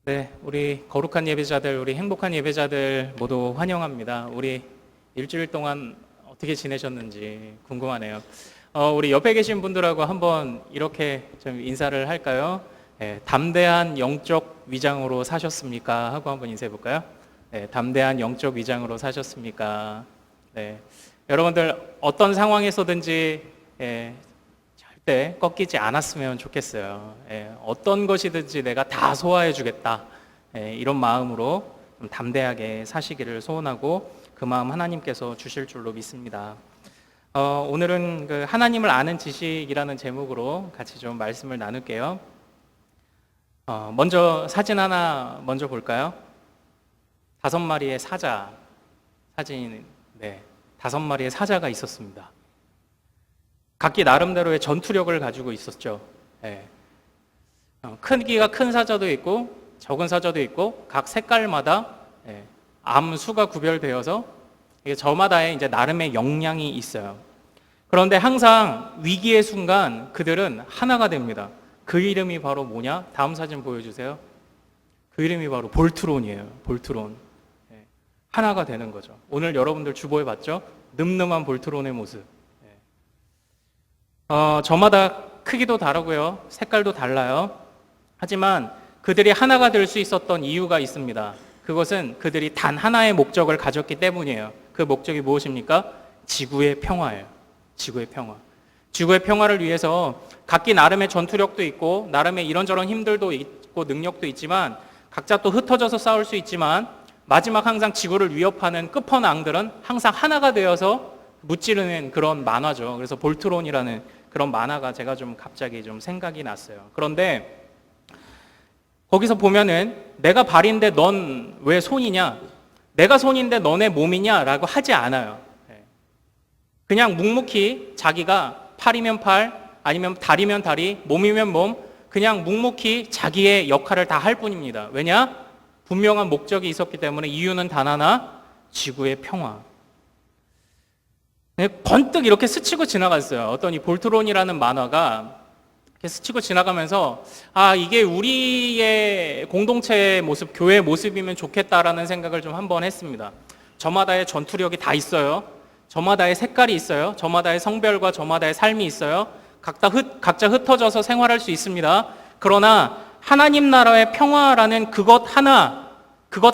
네, 우리 거룩한 예배자들, 우리 행복한 예배자들 모두 환영합니다. 우리 일주일 동안 어떻게 지내셨는지 궁금하네요. 우리 옆에 계신 분들하고 한번 이렇게 좀 인사를 할까요? 네, 담대한 영적 위장으로 사셨습니까? 하고 한번 인사해 볼까요? 네, 담대한 영적 위장으로 사셨습니까? 네, 여러분들 어떤 상황에서든지 절대 꺾이지 않았으면 좋겠어요. 어떤 것이든지 내가 다 소화해 주겠다. 이런 마음으로 좀 담대하게 사시기를 소원하고 그 마음 하나님께서 주실 줄로 믿습니다. 오늘은 그 하나님을 아는 지식이라는 제목으로 같이 좀 말씀을 나눌게요. 먼저 사진 하나 먼저 볼까요? 5마리의 사자 사진, 네, 5마리의 사자가 있었습니다. 각기 나름대로의 전투력을 가지고 있었죠. 크기가 큰 사자도 있고 적은 사자도 있고 각 색깔마다 암수가 구별되어서 저마다의 이제 나름의 역량이 있어요. 그런데 항상 위기의 순간 그들은 하나가 됩니다. 그 이름이 바로 뭐냐? 다음 사진 보여주세요. 그 이름이 바로 볼트론이에요. 볼트론. 하나가 되는 거죠. 오늘 여러분들 주보에 봤죠? 늠름한 볼트론의 모습. 저마다 크기도 다르고요. 색깔도 달라요. 하지만 그들이 하나가 될 수 있었던 이유가 있습니다. 그것은 그들이 단 하나의 목적을 가졌기 때문이에요. 그 목적이 무엇입니까? 지구의 평화예요. 지구의 평화. 지구의 평화를 위해서 각기 나름의 전투력도 있고 나름의 이런저런 힘들도 있고 능력도 있지만 각자 또 흩어져서 싸울 수 있지만 마지막 항상 지구를 위협하는 끝판왕들은 항상 하나가 되어서 무찌르는 그런 만화죠. 그래서 볼트론이라는 그런 만화가 제가 좀 갑자기 좀 생각이 났어요. 그런데 거기서 보면은 내가 발인데 넌 왜 손이냐? 내가 손인데 너네 몸이냐? 라고 하지 않아요. 그냥 묵묵히 자기가 팔이면 팔, 아니면 다리면 다리, 몸이면 몸, 그냥 묵묵히 자기의 역할을 다 할 뿐입니다. 왜냐? 분명한 목적이 있었기 때문에 이유는 단 하나, 지구의 평화. 번뜩 이렇게 스치고 지나갔어요. 어떤 이 볼트론이라는 만화가 이렇게 스치고 지나가면서 이게 우리의 공동체의 모습, 교회의 모습이면 좋겠다라는 생각을 좀 한번 했습니다. 저마다의 전투력이 다 있어요. 저마다의 색깔이 있어요. 저마다의 성별과 저마다의 삶이 있어요. 각자 흩어져서 생활할 수 있습니다. 그러나 하나님 나라의 평화라는 그것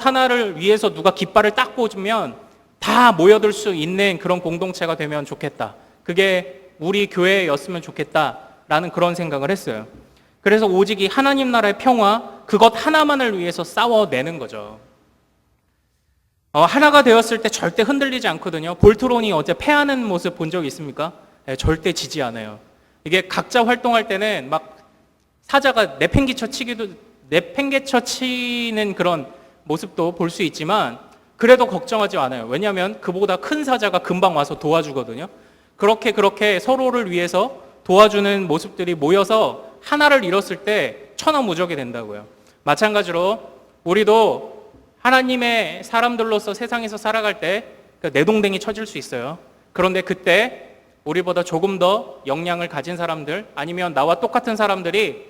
하나를 위해서 누가 깃발을 딱 꽂으면 다 모여들 수 있는 그런 공동체가 되면 좋겠다. 그게 우리 교회였으면 좋겠다라는 그런 생각을 했어요. 그래서 오직 이 하나님 나라의 평화, 그것 하나만을 위해서 싸워내는 거죠. 하나가 되었을 때 절대 흔들리지 않거든요. 볼트론이 어제 패하는 모습 본 적 있습니까? 절대 지지 않아요. 이게 각자 활동할 때는 막 사자가 내팽개쳐 치는 그런 모습도 볼 수 있지만 그래도 걱정하지 않아요. 왜냐하면 그보다 큰 사자가 금방 와서 도와주거든요. 그렇게 서로를 위해서 도와주는 모습들이 모여서 하나를 이뤘을 때 천하무적이 된다고요. 마찬가지로 우리도 하나님의 사람들로서 세상에서 살아갈 때 내동댕이 쳐질 수 있어요. 그런데 그때 우리보다 조금 더 역량을 가진 사람들 아니면 나와 똑같은 사람들이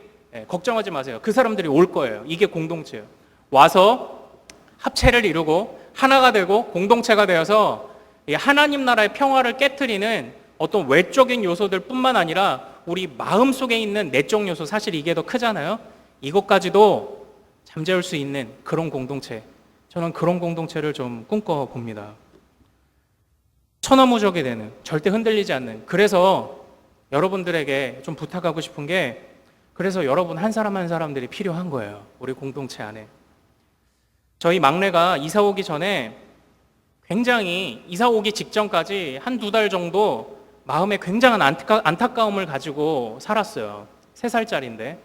걱정하지 마세요. 그 사람들이 올 거예요. 이게 공동체예요. 와서 합체를 이루고 하나가 되고 공동체가 되어서 하나님 나라의 평화를 깨트리는 어떤 외적인 요소들 뿐만 아니라 우리 마음속에 있는 내적 요소, 사실 이게 더 크잖아요. 이것까지도 잠재울 수 있는 그런 공동체, 저는 그런 공동체를 좀 꿈꿔봅니다. 천하무적이 되는, 절대 흔들리지 않는. 그래서 여러분들에게 좀 부탁하고 싶은 게, 그래서 여러분 한 사람 한 사람들이 필요한 거예요. 우리 공동체 안에. 저희 막내가 이사 오기 전에 굉장히 이사 오기 직전까지 한두 달 정도 마음에 굉장한 안타까움을 가지고 살았어요. 3살짜리인데.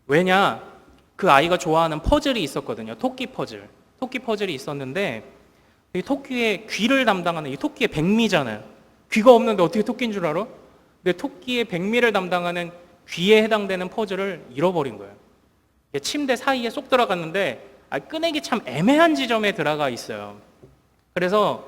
왜냐? 그 아이가 좋아하는 퍼즐이 있었거든요. 토끼 퍼즐. 토끼 퍼즐이 있었는데 이 토끼의 귀를 담당하는, 이 토끼의 백미잖아요. 귀가 없는데 어떻게 토끼인 줄 알아? 근데 토끼의 백미를 담당하는 귀에 해당되는 퍼즐을 잃어버린 거예요. 침대 사이에 쏙 들어갔는데 꺼내기 참 애매한 지점에 들어가 있어요. 그래서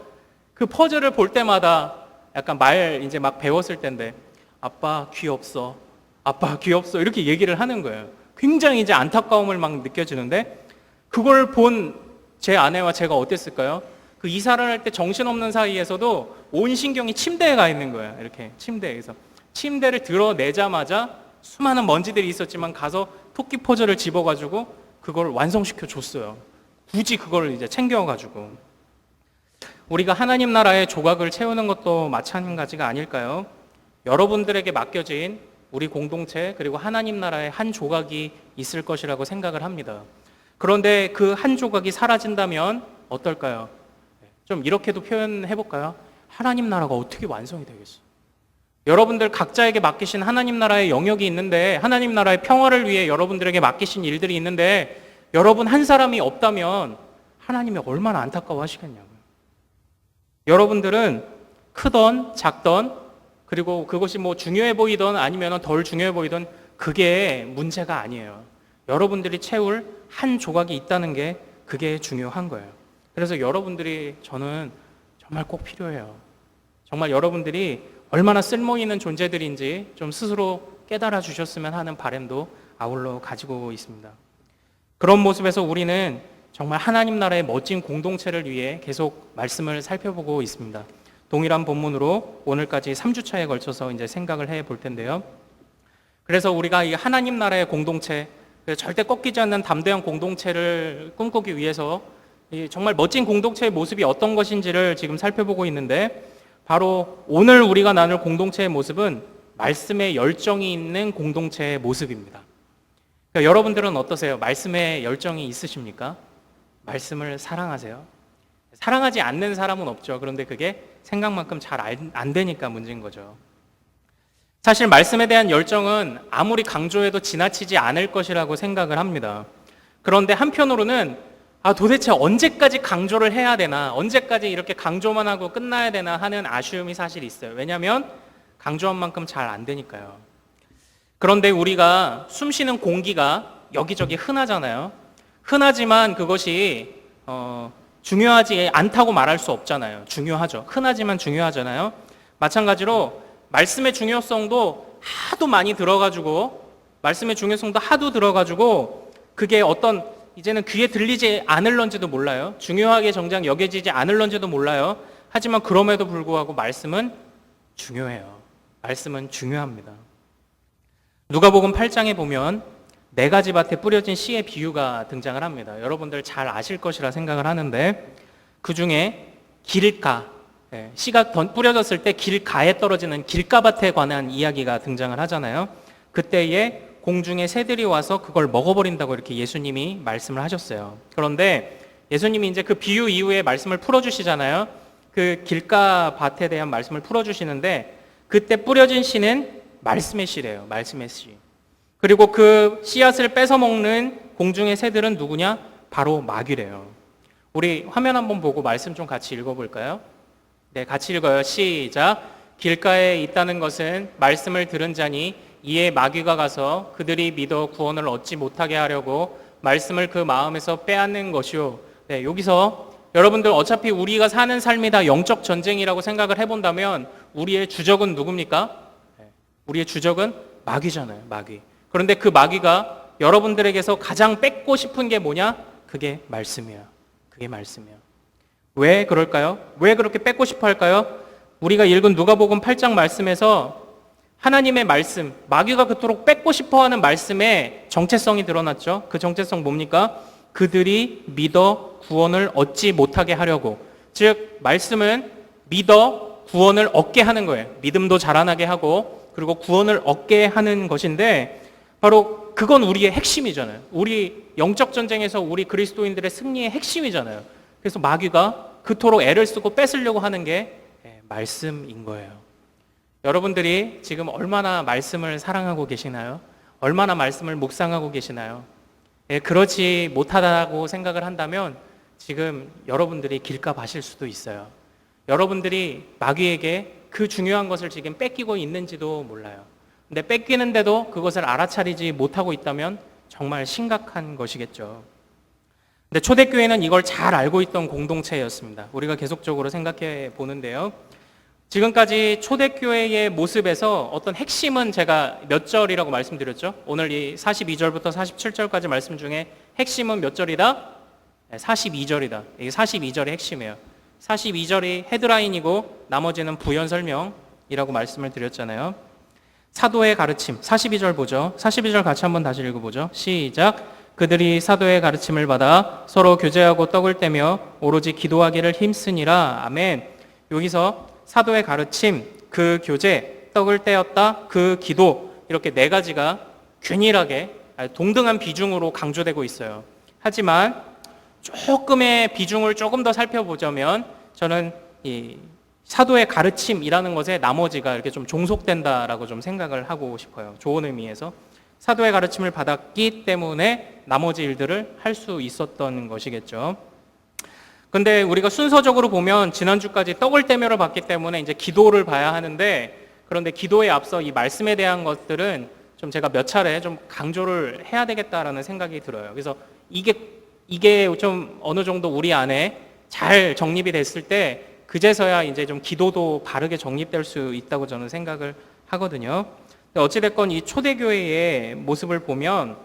그 퍼즐을 볼 때마다 약간 이제 막 배웠을 텐데 아빠 귀 없어, 아빠 귀 없어 이렇게 얘기를 하는 거예요. 굉장히 이제 안타까움을 막 느껴지는데 그걸 본 제 아내와 제가 어땠을까요? 그 이사를 할 때 정신없는 사이에서도 온 신경이 침대에 가 있는 거예요. 이렇게 침대에서. 침대를 드러내자마자 수많은 먼지들이 있었지만 가서 토끼 퍼즐을 집어가지고 그걸 완성시켜 줬어요. 굳이 그걸 이제 챙겨가지고. 우리가 하나님 나라의 조각을 채우는 것도 마찬가지가 아닐까요? 여러분들에게 맡겨진 우리 공동체 그리고 하나님 나라의 한 조각이 있을 것이라고 생각을 합니다. 그런데 그 한 조각이 사라진다면 어떨까요? 좀 이렇게도 표현해 볼까요? 하나님 나라가 어떻게 완성이 되겠어요? 여러분들 각자에게 맡기신 하나님 나라의 영역이 있는데 하나님 나라의 평화를 위해 여러분들에게 맡기신 일들이 있는데 여러분 한 사람이 없다면 하나님이 얼마나 안타까워하시겠냐고요. 여러분들은 크던 작던 그리고 그것이 뭐 중요해 보이던 아니면 덜 중요해 보이던 그게 문제가 아니에요. 여러분들이 채울 한 조각이 있다는 게 그게 중요한 거예요. 그래서 여러분들이 저는 정말 꼭 필요해요. 정말 여러분들이 얼마나 쓸모 있는 존재들인지 좀 스스로 깨달아 주셨으면 하는 바람도 아울러 가지고 있습니다. 그런 모습에서 우리는 정말 하나님 나라의 멋진 공동체를 위해 계속 말씀을 살펴보고 있습니다. 동일한 본문으로 오늘까지 3주차에 걸쳐서 이제 생각을 해 볼 텐데요. 그래서 우리가 이 하나님 나라의 공동체, 절대 꺾이지 않는 담대한 공동체를 꿈꾸기 위해서 정말 멋진 공동체의 모습이 어떤 것인지를 지금 살펴보고 있는데 바로 오늘 우리가 나눌 공동체의 모습은 말씀에 열정이 있는 공동체의 모습입니다. 그러니까 여러분들은 어떠세요? 말씀에 열정이 있으십니까? 말씀을 사랑하세요? 사랑하지 않는 사람은 없죠. 그런데 그게 생각만큼 잘 안 되니까 문제인 거죠. 사실 말씀에 대한 열정은 아무리 강조해도 지나치지 않을 것이라고 생각을 합니다. 그런데 한편으로는 도대체 언제까지 강조를 해야 되나, 언제까지 이렇게 강조만 하고 끝나야 되나 하는 아쉬움이 사실 있어요. 왜냐하면 강조한 만큼 잘 안 되니까요. 그런데 우리가 숨 쉬는 공기가 여기저기 흔하잖아요. 흔하지만 그것이 중요하지 않다고 말할 수 없잖아요. 중요하죠. 흔하지만 중요하잖아요. 마찬가지로 말씀의 중요성도 하도 많이 들어가지고 말씀의 중요성도 하도 들어가지고 그게 어떤 이제는 귀에 들리지 않을런지도 몰라요. 중요하게 정작 여겨지지 않을런지도 몰라요. 하지만 그럼에도 불구하고 말씀은 중요해요. 말씀은 중요합니다. 누가복음 8장에 보면 네 가지 밭에 뿌려진 씨의 비유가 등장을 합니다. 여러분들 잘 아실 것이라 생각을 하는데 그 중에 길가, 씨가 뿌려졌을 때 길가에 떨어지는 길가밭에 관한 이야기가 등장을 하잖아요. 그때에 공중에 새들이 와서 그걸 먹어버린다고 이렇게 예수님이 말씀을 하셨어요. 그런데 예수님이 이제 그 비유 이후에 말씀을 풀어주시잖아요. 그 길가밭에 대한 말씀을 풀어주시는데 그때 뿌려진 씨는 말씀의 씨래요. 말씀의 씨. 그리고 그 씨앗을 뺏어 먹는 공중의 새들은 누구냐? 바로 마귀래요. 우리 화면 한번 보고 말씀 좀 같이 읽어볼까요? 네, 같이 읽어요. 시작. 길가에 있다는 것은 말씀을 들은 자니 이에 마귀가 가서 그들이 믿어 구원을 얻지 못하게 하려고 말씀을 그 마음에서 빼앗는 것이요. 네, 여기서 여러분들 어차피 우리가 사는 삶이 다 영적 전쟁이라고 생각을 해본다면 우리의 주적은 누굽니까? 네, 우리의 주적은 마귀잖아요. 마귀. 그런데 그 마귀가 여러분들에게서 가장 뺏고 싶은 게 뭐냐? 그게 말씀이야. 그게 말씀이야. 왜 그럴까요? 왜 그렇게 뺏고 싶어 할까요? 우리가 읽은 누가복음 8장 말씀에서 하나님의 말씀, 마귀가 그토록 뺏고 싶어하는 말씀의 정체성이 드러났죠. 그 정체성 뭡니까? 그들이 믿어 구원을 얻지 못하게 하려고. 즉 말씀은 믿어 구원을 얻게 하는 거예요. 믿음도 자라나게 하고 그리고 구원을 얻게 하는 것인데 바로 그건 우리의 핵심이잖아요. 우리 영적 전쟁에서 우리 그리스도인들의 승리의 핵심이잖아요. 그래서 마귀가 그토록 애를 쓰고 뺏으려고 하는 게 말씀인 거예요. 여러분들이 지금 얼마나 말씀을 사랑하고 계시나요? 얼마나 말씀을 묵상하고 계시나요? 그렇지 못하다고 생각을 한다면 지금 여러분들이 길가밭일 수도 있어요. 여러분들이 마귀에게 그 중요한 것을 지금 뺏기고 있는지도 몰라요. 근데 뺏기는데도 그것을 알아차리지 못하고 있다면 정말 심각한 것이겠죠. 근데 초대교회는 이걸 잘 알고 있던 공동체였습니다. 우리가 계속적으로 생각해 보는데요. 지금까지 초대교회의 모습에서 어떤 핵심은 제가 몇 절이라고 말씀드렸죠? 오늘 이 42절부터 47절까지 말씀 중에 핵심은 몇 절이다? 42절이다. 이게 42절의 핵심이에요. 42절이 헤드라인이고 나머지는 부연 설명이라고 말씀을 드렸잖아요. 사도의 가르침, 42절 보죠. 42절 같이 한번 다시 읽어보죠. 시작. 그들이 사도의 가르침을 받아 서로 교제하고 떡을 떼며 오로지 기도하기를 힘쓰니라. 아멘. 여기서 사도의 가르침, 그 교제, 떡을 떼었다, 그 기도, 이렇게 네 가지가 균일하게 동등한 비중으로 강조되고 있어요. 하지만 조금의 비중을 조금 더 살펴보자면 저는 이 사도의 가르침이라는 것에 나머지가 이렇게 좀 종속된다라고 좀 생각을 하고 싶어요. 좋은 의미에서 사도의 가르침을 받았기 때문에 나머지 일들을 할 수 있었던 것이겠죠. 근데 우리가 순서적으로 보면 지난주까지 떡을 떼며를 봤기 때문에 이제 기도를 봐야 하는데, 그런데 기도에 앞서 이 말씀에 대한 것들은 좀 제가 몇 차례 좀 강조를 해야 되겠다라는 생각이 들어요. 그래서 이게 좀 어느 정도 우리 안에 잘 정립이 됐을 때 그제서야 이제 좀 기도도 바르게 정립될 수 있다고 저는 생각을 하거든요. 어찌됐건 이 초대교회의 모습을 보면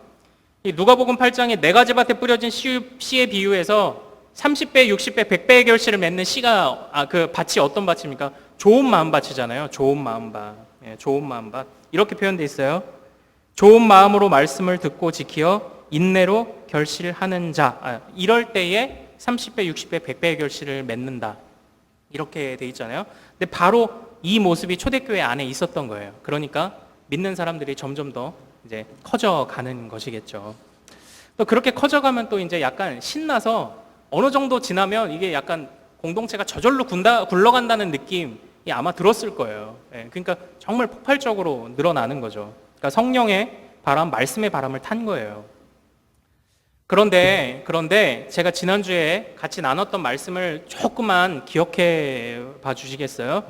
이 누가복음 8장에 네 가지 밭에 뿌려진 씨의 비유에서 30배, 60배, 100배의 결실을 맺는 씨가 그 밭이 어떤 밭입니까? 좋은 마음 밭이잖아요. 좋은 마음 밭. 예, 좋은 마음 밭. 이렇게 표현되어 있어요. 좋은 마음으로 말씀을 듣고 지키어 인내로 결실하는 자. 이럴 때에 30배, 60배, 100배의 결실을 맺는다. 이렇게 돼 있잖아요. 근데 바로 이 모습이 초대교회 안에 있었던 거예요. 그러니까 믿는 사람들이 점점 더 이제 커져가는 것이겠죠. 또 그렇게 커져가면 또 이제 약간 신나서 어느 정도 지나면 이게 약간 공동체가 저절로 굴러간다는 느낌이 아마 들었을 거예요. 그러니까 정말 폭발적으로 늘어나는 거죠. 그러니까 성령의 바람, 말씀의 바람을 탄 거예요. 그런데 제가 지난주에 같이 나눴던 말씀을 조금만 기억해 봐 주시겠어요?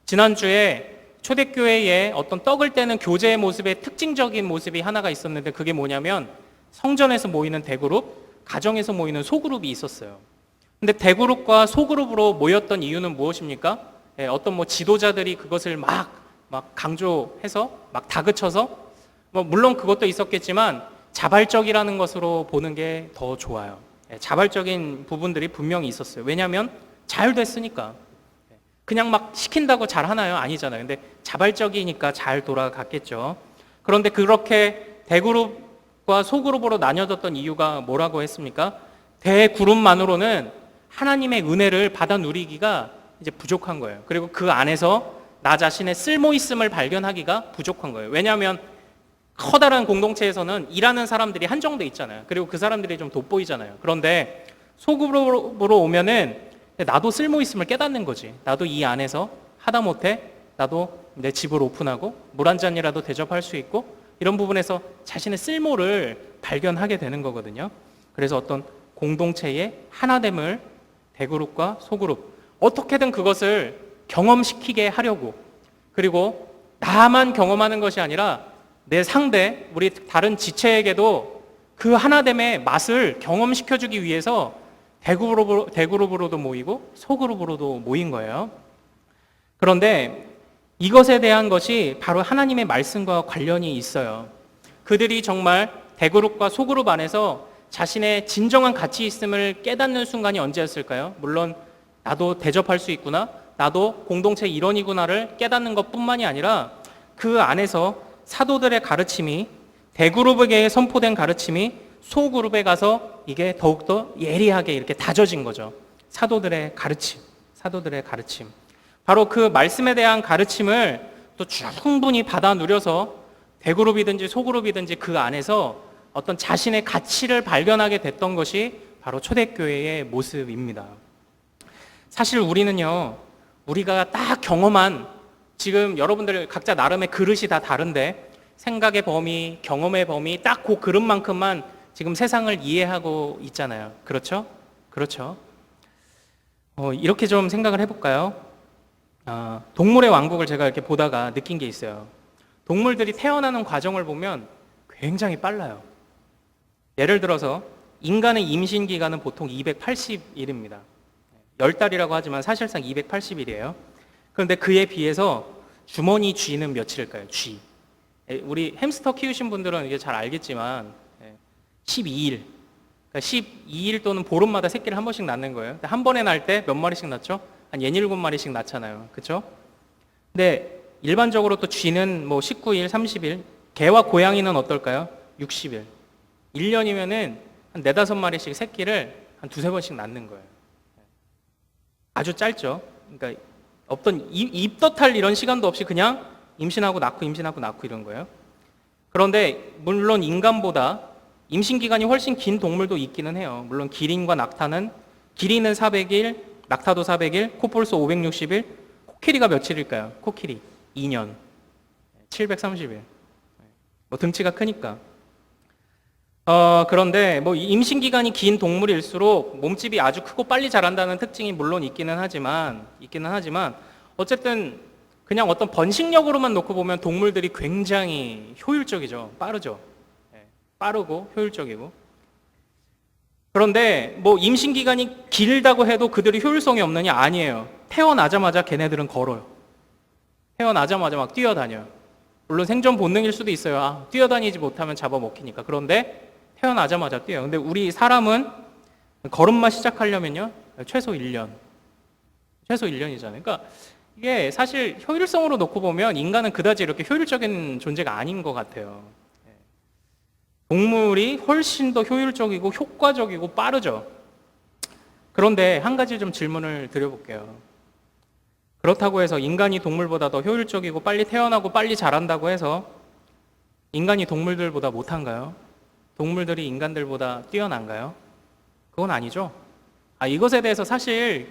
지난주에 초대교회에 어떤 떡을 떼는 교제의 모습의 특징적인 모습이 하나가 있었는데, 그게 뭐냐면 성전에서 모이는 대그룹, 가정에서 모이는 소그룹이 있었어요. 근데 대그룹과 소그룹으로 모였던 이유는 무엇입니까? 어떤 뭐 지도자들이 그것을 막 강조해서 막 다그쳐서, 물론 그것도 있었겠지만 자발적이라는 것으로 보는 게 더 좋아요. 자발적인 부분들이 분명히 있었어요. 왜냐하면 잘 됐으니까. 그냥 막 시킨다고 잘 하나요? 아니잖아요. 근데 자발적이니까 잘 돌아갔겠죠. 그런데 그렇게 대그룹과 소그룹으로 나뉘어졌던 이유가 뭐라고 했습니까? 대그룹만으로는 하나님의 은혜를 받아 누리기가 이제 부족한 거예요. 그리고 그 안에서 나 자신의 쓸모 있음을 발견하기가 부족한 거예요. 왜냐하면 커다란 공동체에서는 일하는 사람들이 한정돼 있잖아요. 그리고 그 사람들이 좀 돋보이잖아요. 그런데 소그룹으로 오면은 나도 쓸모 있음을 깨닫는 거지. 나도 이 안에서 하다못해 나도 내 집을 오픈하고 물 한 잔이라도 대접할 수 있고, 이런 부분에서 자신의 쓸모를 발견하게 되는 거거든요. 그래서 어떤 공동체의 하나됨을 대그룹과 소그룹, 어떻게든 그것을 경험시키게 하려고, 그리고 나만 경험하는 것이 아니라 내 상대, 우리 다른 지체에게도 그 하나됨의 맛을 경험시켜주기 위해서 대그룹으로도 모이고 소그룹으로도 모인 거예요. 그런데 이것에 대한 것이 바로 하나님의 말씀과 관련이 있어요. 그들이 정말 대그룹과 소그룹 안에서 자신의 진정한 가치 있음을 깨닫는 순간이 언제였을까요? 물론 나도 대접할 수 있구나, 나도 공동체 일원이구나를 깨닫는 것뿐만이 아니라 그 안에서 사도들의 가르침이, 대그룹에게 선포된 가르침이 소그룹에 가서 이게 더욱더 예리하게 이렇게 다져진 거죠. 사도들의 가르침. 바로 그 말씀에 대한 가르침을 또 충분히 받아 누려서 대그룹이든지 소그룹이든지 그 안에서 어떤 자신의 가치를 발견하게 됐던 것이 바로 초대교회의 모습입니다. 사실 우리는요, 우리가 딱 경험한, 지금 여러분들 각자 나름의 그릇이 다 다른데 생각의 범위, 경험의 범위, 딱 그 그릇만큼만 지금 세상을 이해하고 있잖아요. 그렇죠? 이렇게 좀 생각을 해볼까요? 동물의 왕국을 제가 이렇게 보다가 느낀 게 있어요. 동물들이 태어나는 과정을 보면 굉장히 빨라요. 예를 들어서 인간의 임신 기간은 보통 280일입니다. 10달이라고 하지만 사실상 280일이에요. 그런데 그에 비해서 주머니 쥐는 며칠일까요? 쥐. 우리 햄스터 키우신 분들은 이게 잘 알겠지만 12일. 그러니까 12일 또는 보름마다 새끼를 한 번씩 낳는 거예요. 한 번에 낳을 때 몇 마리씩 낳죠? 한 67마리씩 낳잖아요. 그렇죠? 근데 일반적으로 또 쥐는 뭐 19일, 30일, 개와 고양이는 어떨까요? 60일. 1년이면은 한 4, 5마리씩 새끼를 한 2, 3번씩 낳는 거예요. 아주 짧죠. 그러니까 어떤 입덧할 이런 시간도 없이 그냥 임신하고 낳고 임신하고 낳고 이런 거예요. 그런데 물론 인간보다 임신 기간이 훨씬 긴 동물도 있기는 해요. 물론 기린과 낙타는, 기린은 400일, 낙타도 400일, 코뿔소 560일, 코끼리가 며칠일까요? 코끼리 2년, 730일. 뭐 등치가 크니까. 그런데 뭐 임신 기간이 긴 동물일수록 몸집이 아주 크고 빨리 자란다는 특징이 물론 있기는 하지만 어쨌든 그냥 어떤 번식력으로만 놓고 보면 동물들이 굉장히 효율적이죠. 빠르죠. 빠르고 효율적이고. 그런데 뭐 임신 기간이 길다고 해도 그들이 효율성이 없느냐? 아니에요. 태어나자마자 걔네들은 걸어요. 태어나자마자 막 뛰어다녀요. 물론 생존 본능일 수도 있어요. 뛰어다니지 못하면 잡아먹히니까. 그런데 태어나자마자 뛰어요. 근데 우리 사람은 걸음마 시작하려면요, 최소 1년. 최소 1년이잖아요. 그러니까 이게 사실 효율성으로 놓고 보면 인간은 그다지 이렇게 효율적인 존재가 아닌 것 같아요. 동물이 훨씬 더 효율적이고 효과적이고 빠르죠. 그런데 한 가지 좀 질문을 드려볼게요. 그렇다고 해서 인간이 동물보다 더 효율적이고 빨리 태어나고 빨리 자란다고 해서 인간이 동물들보다 못한가요? 동물들이 인간들보다 뛰어난가요? 그건 아니죠. 이것에 대해서 사실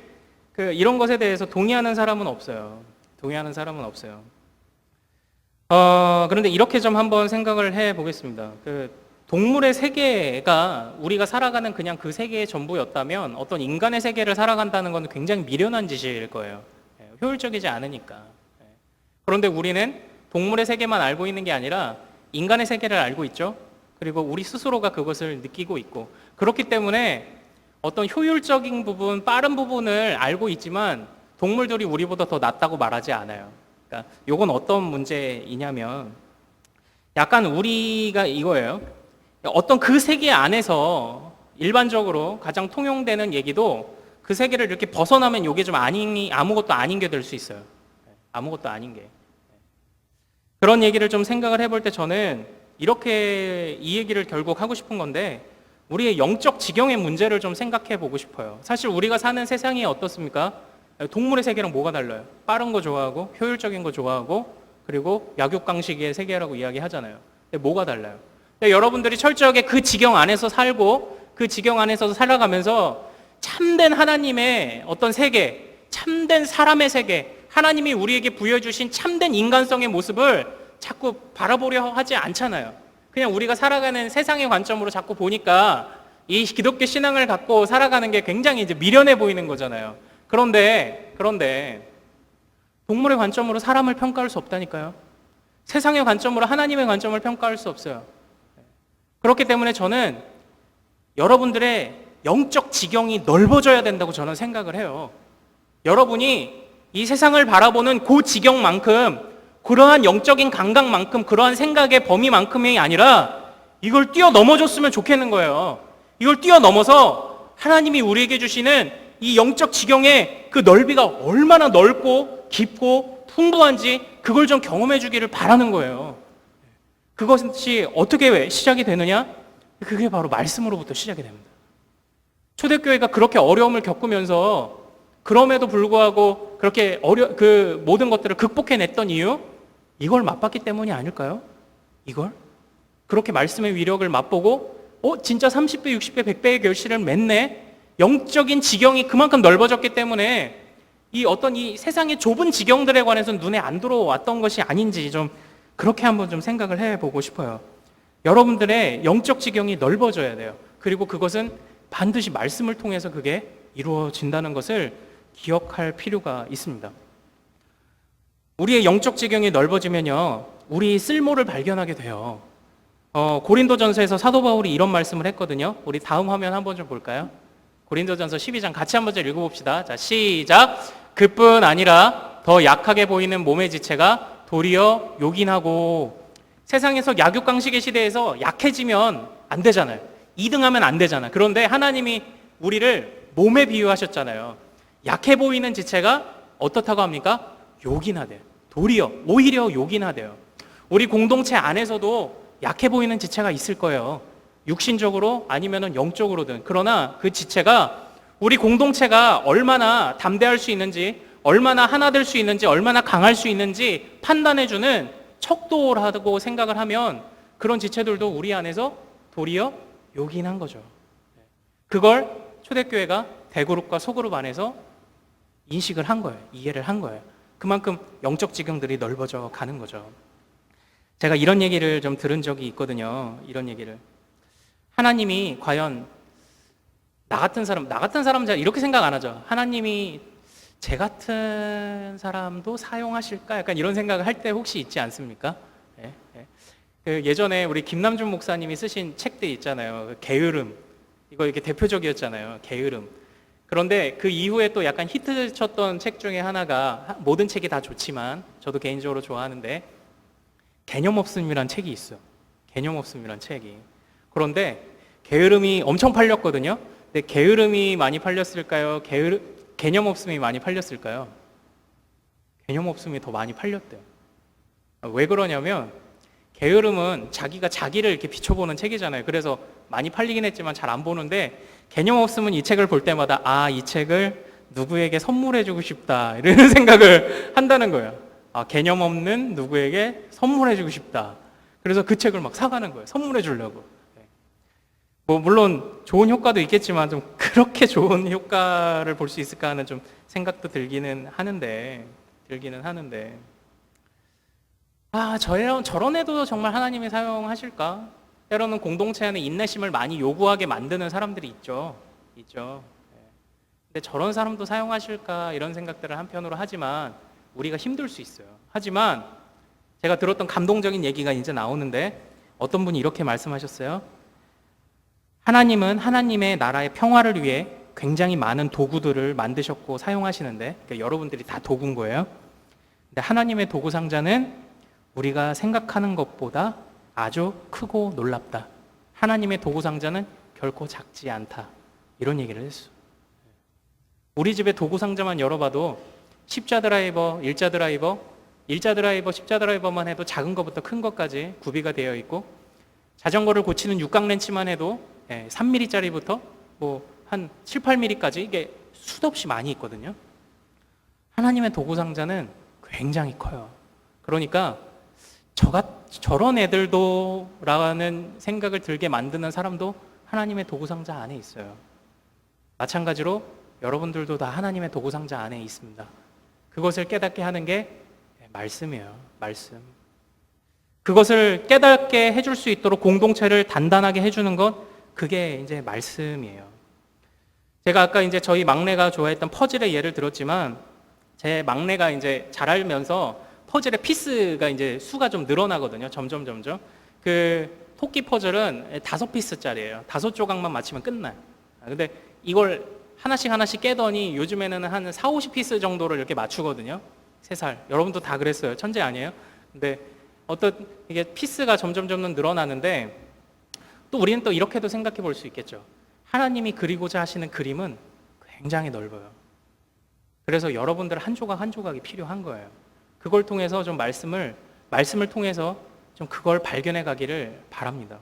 이런 것에 대해서 동의하는 사람은 없어요. 동의하는 사람은 없어요. 그런데 이렇게 좀 한번 생각을 해보겠습니다. 동물의 세계가 우리가 살아가는 그냥 그 세계의 전부였다면 어떤 인간의 세계를 살아간다는 건 굉장히 미련한 짓일 거예요. 효율적이지 않으니까. 그런데 우리는 동물의 세계만 알고 있는 게 아니라 인간의 세계를 알고 있죠. 그리고 우리 스스로가 그것을 느끼고 있고, 그렇기 때문에 어떤 효율적인 부분, 빠른 부분을 알고 있지만 동물들이 우리보다 더 낫다고 말하지 않아요. 그러니까 이건 어떤 문제이냐면 약간 우리가 이거예요. 어떤 그 세계 안에서 일반적으로 가장 통용되는 얘기도 그 세계를 이렇게 벗어나면 이게 좀 아무것도 아닌 게 될 수 있어요. 아무것도 아닌 게. 그런 얘기를 좀 생각을 해볼 때 저는 이렇게 이 얘기를 결국 하고 싶은 건데, 우리의 영적 지경의 문제를 좀 생각해 보고 싶어요. 사실 우리가 사는 세상이 어떻습니까? 동물의 세계랑 뭐가 달라요? 빠른 거 좋아하고 효율적인 거 좋아하고 그리고 약육강식의 세계라고 이야기하잖아요. 근데 뭐가 달라요? 근데 여러분들이 철저하게 그 지경 안에서 살고 그 지경 안에서 살아가면서 참된 하나님의 어떤 세계, 참된 사람의 세계, 하나님이 우리에게 부여주신 참된 인간성의 모습을 자꾸 바라보려 하지 않잖아요. 그냥 우리가 살아가는 세상의 관점으로 자꾸 보니까 이 기독교 신앙을 갖고 살아가는 게 굉장히 이제 미련해 보이는 거잖아요. 그런데 동물의 관점으로 사람을 평가할 수 없다니까요. 세상의 관점으로 하나님의 관점을 평가할 수 없어요. 그렇기 때문에 저는 여러분들의 영적 지경이 넓어져야 된다고 저는 생각을 해요. 여러분이 이 세상을 바라보는 그 지경만큼, 그러한 영적인 감각만큼, 그러한 생각의 범위만큼이 아니라 이걸 뛰어넘어줬으면 좋겠는 거예요. 이걸 뛰어넘어서 하나님이 우리에게 주시는 이 영적 지경의 그 넓이가 얼마나 넓고 깊고 풍부한지 그걸 좀 경험해 주기를 바라는 거예요. 그것이 어떻게 시작이 되느냐? 그게 바로 말씀으로부터 시작이 됩니다. 초대교회가 그렇게 어려움을 겪으면서 그럼에도 불구하고 그렇게 그 모든 것들을 극복해냈던 이유? 이걸 맛봤기 때문이 아닐까요? 이걸? 그렇게 말씀의 위력을 맛보고 진짜 30배, 60배, 100배의 결실을 맺네? 영적인 지경이 그만큼 넓어졌기 때문에 이 세상의 좁은 지경들에 관해서는 눈에 안 들어왔던 것이 아닌지 좀 그렇게 한번 좀 생각을 해보고 싶어요. 여러분들의 영적 지경이 넓어져야 돼요. 그리고 그것은 반드시 말씀을 통해서 그게 이루어진다는 것을 기억할 필요가 있습니다. 우리의 영적 지경이 넓어지면요, 우리 쓸모를 발견하게 돼요. 고린도전서에서 사도 바울이 이런 말씀을 했거든요. 우리 다음 화면 한번 좀 볼까요? 고린도전서 12장 같이 한번 좀 읽어봅시다. 자, 시작. 그뿐 아니라 더 약하게 보이는 몸의 지체가 도리어 요긴하고, 세상에서 약육강식의 시대에서 약해지면 안 되잖아요. 2등하면 안 되잖아. 그런데 하나님이 우리를 몸에 비유하셨잖아요. 약해 보이는 지체가 어떻다고 합니까? 요긴하대요. 도리어 오히려 요긴하대요. 우리 공동체 안에서도 약해 보이는 지체가 있을 거예요. 육신적으로 아니면은 영적으로든. 그러나 그 지체가 우리 공동체가 얼마나 담대할 수 있는지, 얼마나 하나 될 수 있는지, 얼마나 강할 수 있는지 판단해주는 척도라고 생각을 하면 그런 지체들도 우리 안에서 도리어 요긴한 거죠. 그걸 초대교회가 대그룹과 소그룹 안에서 인식을 한 거예요. 이해를 한 거예요. 그만큼 영적 지경들이 넓어져 가는 거죠. 제가 이런 얘기를 좀 들은 적이 있거든요. 이런 얘기를. 하나님이 과연 나 같은 사람은 제가 이렇게 생각 안 하죠. 하나님이 제 같은 사람도 사용하실까? 약간 이런 생각을 할 때 혹시 있지 않습니까? 예, 예. 그 예전에 우리 김남준 목사님이 쓰신 책들 있잖아요. 그 게으름. 이거 이렇게 대표적이었잖아요. 게으름. 그런데 그 이후에 또 약간 히트 쳤던 책 중에 하나가, 모든 책이 다 좋지만 저도 개인적으로 좋아하는데, 개념 없음이란 책이 있어요. 개념 없음이란 책이. 그런데 게으름이 엄청 팔렸거든요. 근데 게으름이 많이 팔렸을까요? 개념 없음이 많이 팔렸을까요? 개념 없음이 더 많이 팔렸대요. 왜 그러냐면 게으름은 자기가 자기를 이렇게 비춰보는 책이잖아요. 그래서 많이 팔리긴 했지만 잘 안 보는데, 개념 없음은 이 책을 볼 때마다 이 책을 누구에게 선물해주고 싶다 이런 생각을 한다는 거예요. 개념 없는 누구에게 선물해주고 싶다. 그래서 그 책을 막 사가는 거예요. 선물해주려고. 뭐 물론 좋은 효과도 있겠지만 좀 그렇게 좋은 효과를 볼 수 있을까 하는 좀 생각도 들기는 하는데 저런 애도 정말 하나님이 사용하실까? 때로는 공동체 안에 인내심을 많이 요구하게 만드는 사람들이 있죠. 근데 저런 사람도 사용하실까? 이런 생각들을 한편으로 하지만 우리가 힘들 수 있어요. 하지만 제가 들었던 감동적인 얘기가 이제 나오는데, 어떤 분이 이렇게 말씀하셨어요. 하나님은 하나님의 나라의 평화를 위해 굉장히 많은 도구들을 만드셨고 사용하시는데, 그러니까 여러분들이 다 도구인 거예요. 근데 하나님의 도구 상자는 우리가 생각하는 것보다 아주 크고 놀랍다. 하나님의 도구 상자는 결코 작지 않다. 이런 얘기를 했어. 우리 집에 도구 상자만 열어봐도 십자 드라이버, 일자 드라이버, 십자 드라이버만 해도 작은 것부터 큰 것까지 구비가 되어 있고, 자전거를 고치는 육각 렌치만 해도 3mm짜리부터 뭐 한 7, 8mm까지 이게 수도 없이 많이 있거든요. 하나님의 도구 상자는 굉장히 커요. 그러니까 저런 애들도 라는 생각을 들게 만드는 사람도 하나님의 도구 상자 안에 있어요. 마찬가지로 여러분들도 다 하나님의 도구 상자 안에 있습니다. 그것을 깨닫게 하는 게 말씀이에요. 말씀. 그것을 깨닫게 해줄 수 있도록 공동체를 단단하게 해주는 것, 그게 이제 말씀이에요. 제가 아까 이제 저희 막내가 좋아했던 퍼즐의 예를 들었지만, 제 막내가 이제 자라면서 퍼즐의 피스가 이제 수가 좀 늘어나거든요. 점점. 그 토끼 퍼즐은 5피스짜리예요. 5조각만 맞히면 끝나요. 근데 이걸 하나씩 깨더니 요즘에는 한 4, 50피스 정도를 이렇게 맞추거든요. 3살. 여러분도 다 그랬어요. 천재 아니에요? 근데 이게 피스가 점점 늘어나는데, 또 우리는 또 이렇게도 생각해 볼 수 있겠죠. 하나님이 그리고자 하시는 그림은 굉장히 넓어요. 그래서 여러분들 한 조각 한 조각이 필요한 거예요. 그걸 통해서 좀 말씀을 통해서 좀 그걸 발견해 가기를 바랍니다.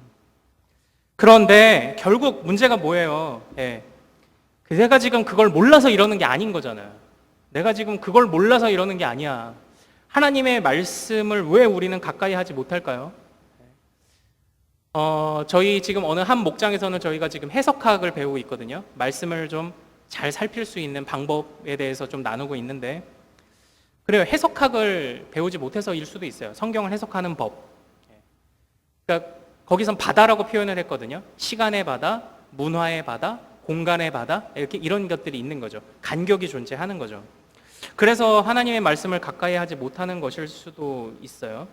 그런데 결국 문제가 뭐예요? 내가 지금 그걸 몰라서 이러는 게 아닌 거잖아요. 내가 지금 그걸 몰라서 이러는 게 아니야. 하나님의 말씀을 왜 우리는 가까이 하지 못할까요? 저희 지금 어느 한 목장에서는 저희가 지금 해석학을 배우고 있거든요. 말씀을 좀 잘 살필 수 있는 방법에 대해서 좀 나누고 있는데, 그래요. 해석학을 배우지 못해서일 수도 있어요. 성경을 해석하는 법. 그러니까 거기선 바다라고 표현을 했거든요. 시간의 바다, 문화의 바다, 공간의 바다, 이렇게 이런 것들이 있는 거죠. 간격이 존재하는 거죠. 그래서 하나님의 말씀을 가까이 하지 못하는 것일 수도 있어요.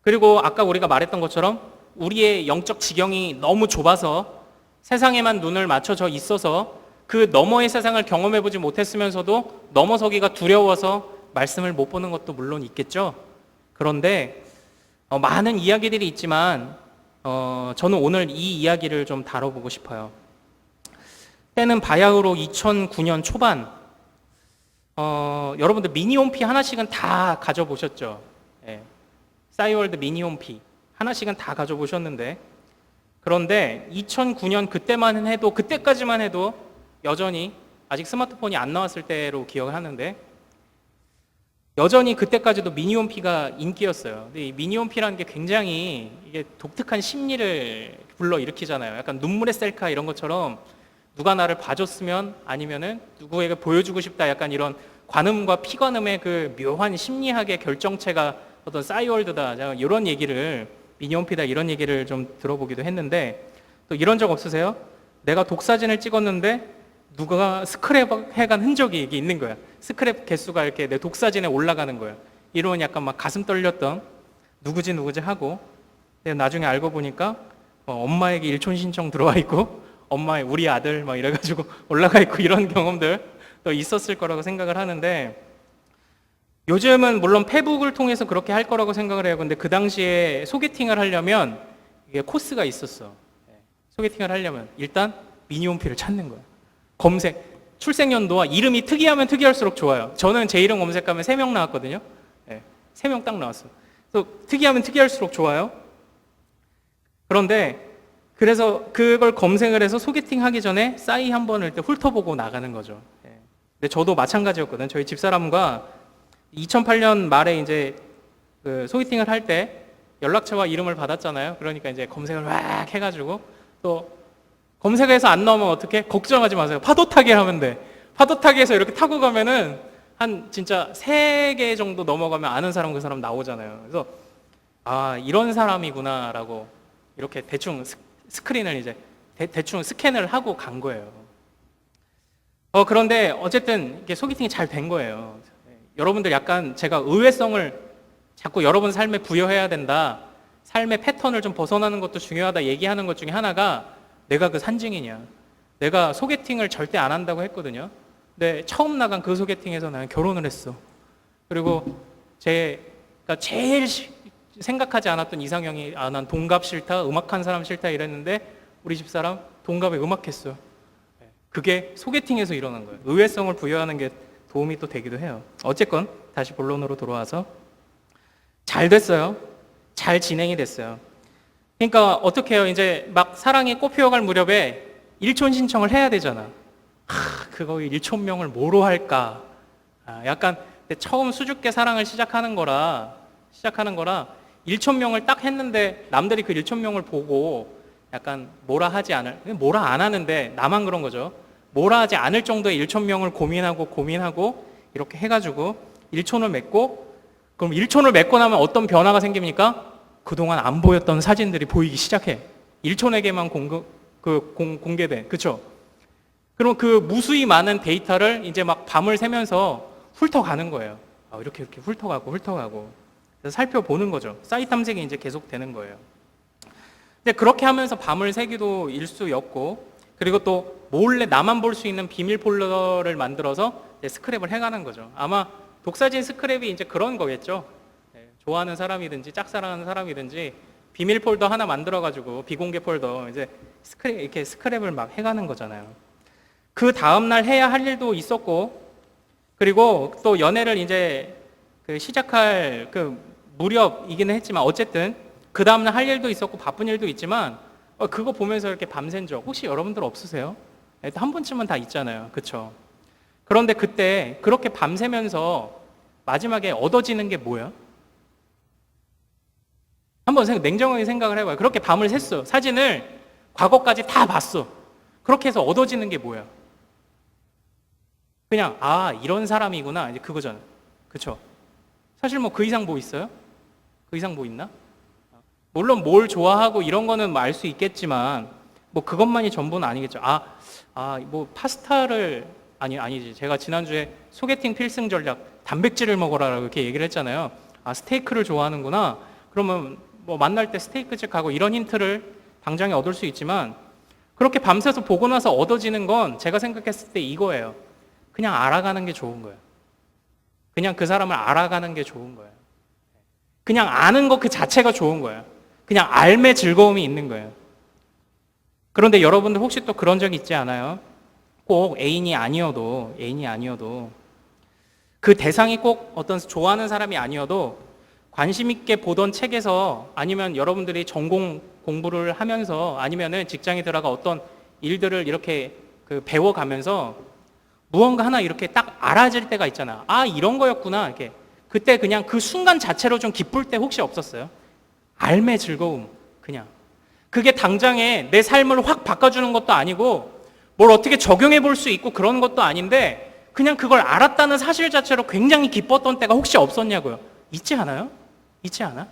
그리고 아까 우리가 말했던 것처럼 우리의 영적 지경이 너무 좁아서 세상에만 눈을 맞춰져 있어서 그 너머의 세상을 경험해보지 못했으면서도 넘어서기가 두려워서 말씀을 못 보는 것도 물론 있겠죠. 그런데 많은 이야기들이 있지만 저는 오늘 이 이야기를 좀 다뤄보고 싶어요. 때는 바야흐로 2009년 초반, 여러분들 미니홈피 하나씩은 다 가져보셨죠? 예. 싸이월드 미니홈피 하나씩은 다 가져보셨는데, 그런데 2009년 그때까지만 해도 여전히 아직 스마트폰이 안 나왔을 때로 기억을 하는데, 여전히 그때까지도 미니홈피가 인기였어요. 근데 이 미니홈피라는 게 굉장히 이게 독특한 심리를 불러일으키잖아요. 약간 눈물의 셀카 이런 것처럼 누가 나를 봐줬으면, 아니면은 누구에게 보여주고 싶다, 약간 이런 관음과 피관음의 그 묘한 심리학의 결정체가 어떤 싸이월드다, 이런 얘기를, 미니홈피다 이런 얘기를 좀 들어보기도 했는데, 또 이런 적 없으세요? 내가 독사진을 찍었는데 누가 스크랩 해간 흔적이 이게 있는 거야. 스크랩 개수가 이렇게 내 독사진에 올라가는 거야. 이런 약간 막 가슴 떨렸던, 누구지 하고, 근데 나중에 알고 보니까 엄마에게 일촌 신청 들어와 있고, 엄마의 우리 아들 막 이래가지고 올라가 있고, 이런 경험들 또 있었을 거라고 생각을 하는데, 요즘은 물론 페북을 통해서 그렇게 할 거라고 생각을 해요. 근데 그 당시에 소개팅을 하려면 이게 코스가 있었어. 소개팅을 하려면 일단 미니홈피를 찾는 거야. 검색, 출생연도와 이름이 특이하면 특이할수록 좋아요. 저는 제 이름 검색하면 3명 나왔거든요. 3명 딱 나왔어. 또 특이하면 특이할수록 좋아요. 그런데 그래서 그걸 검색을 해서 소개팅 하기 전에 싸이 한 번을 이렇게 훑어보고 나가는 거죠. 근데 저도 마찬가지였거든. 저희 집사람과 2008년 말에 이제 그 소개팅을 할 때 연락처와 이름을 받았잖아요. 그러니까 이제 검색을 막 해가지고, 또 검색해서 안 나오면 어떻게? 걱정하지 마세요. 파도 타기를 하면 돼. 파도 타기에서 이렇게 타고 가면은 한 진짜 3개 정도 넘어가면 아는 사람 그 사람 나오잖아요. 그래서 아, 이런 사람이구나라고 이렇게 대충 스크린을 이제 대충 스캔을 하고 간 거예요. 그런데 어쨌든 이게 소개팅이 잘 된 거예요. 여러분들 약간 제가 의외성을 자꾸 여러분 삶에 부여해야 된다, 삶의 패턴을 좀 벗어나는 것도 중요하다 얘기하는 것 중에 하나가, 내가 그 산증이냐. 내가 소개팅을 절대 안 한다고 했거든요. 근데 처음 나간 그 소개팅에서 나는 결혼을 했어. 그리고 제가 제일 생각하지 않았던 이상형이, 난 동갑 싫다, 음악한 사람 싫다 이랬는데, 우리 집사람 동갑에 음악했어. 그게 소개팅에서 일어난 거예요. 의외성을 부여하는 게 도움이 또 되기도 해요. 어쨌건 다시 본론으로 돌아와서 잘 됐어요. 잘 진행이 됐어요. 그러니까 어떻게 해요? 이제 막 사랑이 꽃피어갈 무렵에 일촌 신청을 해야 되잖아. 그거 일촌명을 뭐로 할까? 약간 처음 수줍게 사랑을 시작하는 거라 일촌명을 딱 했는데, 남들이 그 일촌명을 보고 약간 뭐라 안 하는데, 나만 그런 거죠. 뭐라 하지 않을 정도의 일촌명을 고민하고 이렇게 해가지고 일촌을 맺고, 그럼 일촌을 맺고 나면 어떤 변화가 생깁니까? 그동안 안 보였던 사진들이 보이기 시작해. 일촌에게만 공개돼. 그쵸? 그럼 그 무수히 많은 데이터를 이제 막 밤을 새면서 훑어가는 거예요. 이렇게 훑어가고. 그래서 살펴보는 거죠. 사이트 탐색이 이제 계속 되는 거예요. 근데 그렇게 하면서 밤을 새기도 일수였고, 그리고 또 몰래 나만 볼 수 있는 비밀 폴더를 만들어서 스크랩을 해가는 거죠. 아마 독사진 스크랩이 이제 그런 거겠죠. 좋아하는 사람이든지 짝사랑하는 사람이든지 비밀 폴더 하나 만들어가지고, 비공개 폴더 이제 이렇게 스크랩을 막 해가는 거잖아요. 그 다음날 해야 할 일도 있었고, 그리고 또 연애를 이제 시작할 그 무렵이기는 했지만, 어쨌든 그 다음날 할 일도 있었고 바쁜 일도 있지만, 그거 보면서 이렇게 밤샌 적 혹시 여러분들 없으세요? 한 번쯤은 다 있잖아요. 그쵸? 그런데 그때 그렇게 밤새면서 마지막에 얻어지는 게 뭐야? 한번 냉정하게 생각을 해봐요. 그렇게 밤을 샜어. 사진을 과거까지 다 봤어. 그렇게 해서 얻어지는 게 뭐야? 그냥 이런 사람이구나, 이제 그거잖아요. 그쵸? 사실 뭐 그 이상 뭐 있어요? 그 이상 뭐 있나? 물론 뭘 좋아하고 이런 거는 뭐 알 수 있겠지만, 뭐 그것만이 전부는 아니겠죠. 뭐 파스타를 아니지. 제가 지난주에 소개팅 필승 전략, 단백질을 먹어라라고 이렇게 얘기를 했잖아요. 스테이크를 좋아하는구나. 그러면 뭐 만날 때 스테이크집 가고, 이런 힌트를 당장에 얻을 수 있지만, 그렇게 밤새서 보고 나서 얻어지는 건 제가 생각했을 때 이거예요. 그냥 알아가는 게 좋은 거예요. 그냥 그 사람을 알아가는 게 좋은 거예요. 그냥 아는 것 그 자체가 좋은 거예요. 그냥 삶의 즐거움이 있는 거예요. 그런데 여러분들 혹시 또 그런 적 있지 않아요? 꼭 애인이 아니어도 그 대상이 꼭 어떤 좋아하는 사람이 아니어도 관심 있게 보던 책에서, 아니면 여러분들이 전공 공부를 하면서, 아니면은 직장에 들어가 어떤 일들을 이렇게 배워가면서 무언가 하나 이렇게 딱 알아질 때가 있잖아. 아, 이런 거였구나. 이렇게. 그때 그냥 그 순간 자체로 좀 기쁠 때 혹시 없었어요? 삶의 즐거움. 그냥. 그게 당장에 내 삶을 확 바꿔주는 것도 아니고 뭘 어떻게 적용해 볼 수 있고 그런 것도 아닌데, 그냥 그걸 알았다는 사실 자체로 굉장히 기뻤던 때가 혹시 없었냐고요. 있지 않아요? 있지 않아?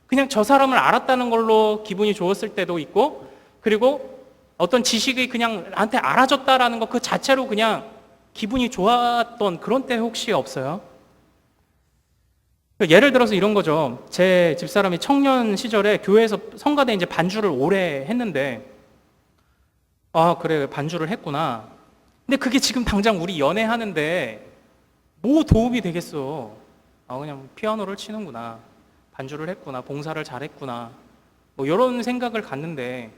그냥 저 사람을 알았다는 걸로 기분이 좋았을 때도 있고, 그리고 어떤 지식이 그냥 나한테 알아졌다라는 것 그 자체로 그냥 기분이 좋았던 그런 때 혹시 없어요? 예를 들어서 이런 거죠. 제 집사람이 청년 시절에 교회에서 성가대 이제 반주를 오래 했는데, 아, 그래, 반주를 했구나. 근데 그게 지금 당장 우리 연애하는데 뭐 도움이 되겠어. 아, 그냥 피아노를 치는구나. 반주를 했구나. 봉사를 잘했구나. 뭐 이런 생각을 갖는데,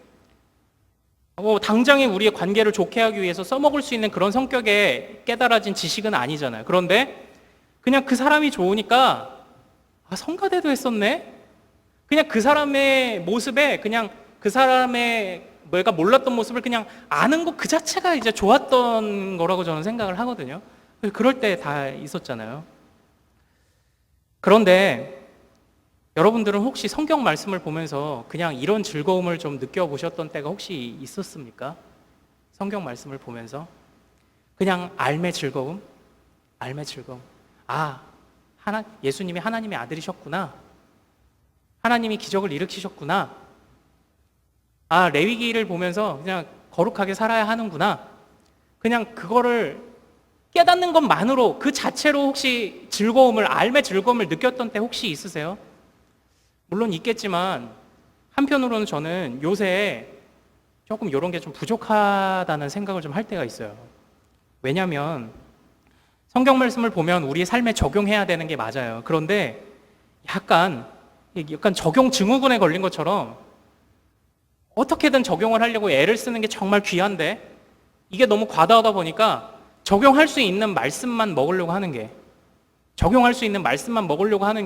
뭐 당장에 우리의 관계를 좋게 하기 위해서 써먹을 수 있는 그런 성격의 깨달아진 지식은 아니잖아요. 그런데 그냥 그 사람이 좋으니까, 아, 성가대도 했었네? 그냥 그 사람의 모습에, 그냥 그 사람의 내가 몰랐던 모습을 그냥 아는 것 그 자체가 이제 좋았던 거라고 저는 생각을 하거든요. 그럴 때 다 있었잖아요. 그런데 여러분들은 혹시 성경 말씀을 보면서 그냥 이런 즐거움을 좀 느껴보셨던 때가 혹시 있었습니까? 성경 말씀을 보면서 그냥 삶의 즐거움? 삶의 즐거움. 아, 예수님이 하나님의 아들이셨구나. 하나님이 기적을 일으키셨구나. 아, 레위기를 보면서 그냥 거룩하게 살아야 하는구나. 그냥 그거를 깨닫는 것만으로, 그 자체로 혹시 삶의 즐거움을 느꼈던 때 혹시 있으세요? 물론 있겠지만, 한편으로는 저는 요새 조금 이런 게 좀 부족하다는 생각을 좀 할 때가 있어요. 왜냐하면 성경 말씀을 보면 우리의 삶에 적용해야 되는 게 맞아요. 그런데 약간 적용 증후군에 걸린 것처럼 어떻게든 적용을 하려고 애를 쓰는 게 정말 귀한데, 이게 너무 과다하다 보니까 적용할 수 있는 말씀만 먹으려고 하는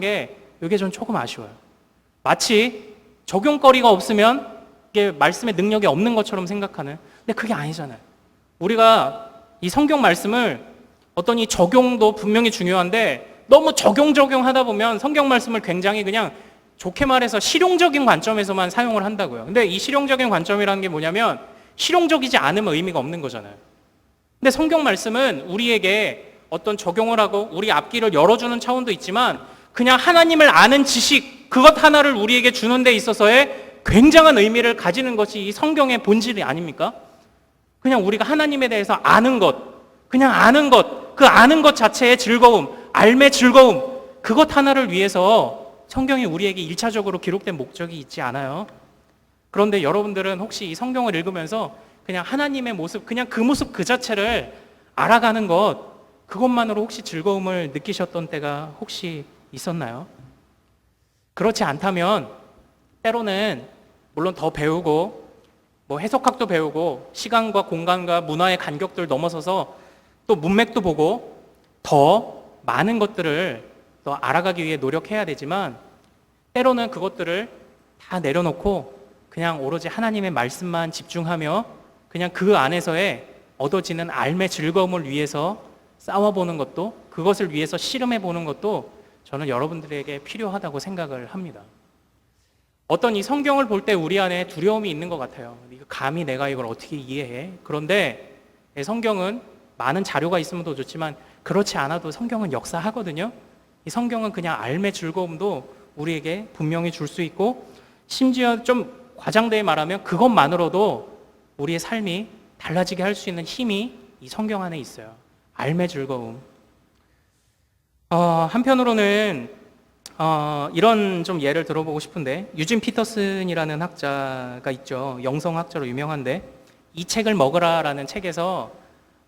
게 이게 전 조금 아쉬워요. 마치 적용거리가 없으면 이게 말씀의 능력이 없는 것처럼 생각하는. 근데 그게 아니잖아요. 우리가 이 성경 말씀을 어떤 이 적용도 분명히 중요한데, 너무 적용하다 보면 성경 말씀을 굉장히 그냥 좋게 말해서 실용적인 관점에서만 사용을 한다고요. 근데 이 실용적인 관점이라는 게 뭐냐면, 실용적이지 않으면 의미가 없는 거잖아요. 근데 성경 말씀은 우리에게 어떤 적용을 하고 우리 앞길을 열어주는 차원도 있지만, 그냥 하나님을 아는 지식, 그것 하나를 우리에게 주는 데 있어서의 굉장한 의미를 가지는 것이 이 성경의 본질이 아닙니까? 그냥 우리가 하나님에 대해서 아는 것, 그냥 아는 것, 그 아는 것 자체의 즐거움, 삶의 즐거움, 그것 하나를 위해서 성경이 우리에게 1차적으로 기록된 목적이 있지 않아요. 그런데 여러분들은 혹시 이 성경을 읽으면서 그냥 하나님의 모습, 그냥 그 모습 그 자체를 알아가는 것, 그것만으로 혹시 즐거움을 느끼셨던 때가 혹시 있었나요? 그렇지 않다면 때로는 물론 더 배우고 뭐 해석학도 배우고 시간과 공간과 문화의 간격들 넘어서서 또 문맥도 보고 더 많은 것들을 더 알아가기 위해 노력해야 되지만, 때로는 그것들을 다 내려놓고 그냥 오로지 하나님의 말씀만 집중하며 그냥 그 안에서의 얻어지는 삶의 즐거움을 위해서 싸워보는 것도, 그것을 위해서 씨름해보는 것도 저는 여러분들에게 필요하다고 생각을 합니다. 어떤 이 성경을 볼 때 우리 안에 두려움이 있는 것 같아요. 감히 내가 이걸 어떻게 이해해? 그런데 성경은 많은 자료가 있으면 더 좋지만, 그렇지 않아도 성경은 역사하거든요. 이 성경은 그냥 삶의 즐거움도 우리에게 분명히 줄 수 있고, 심지어 좀 과장되게 말하면 그것만으로도 우리의 삶이 달라지게 할 수 있는 힘이 이 성경 안에 있어요. 삶의 즐거움. 한편으로는 이런 좀 예를 들어보고 싶은데, 유진 피터슨이라는 학자가 있죠. 영성학자로 유명한데, 이 책을 먹으라라는 책에서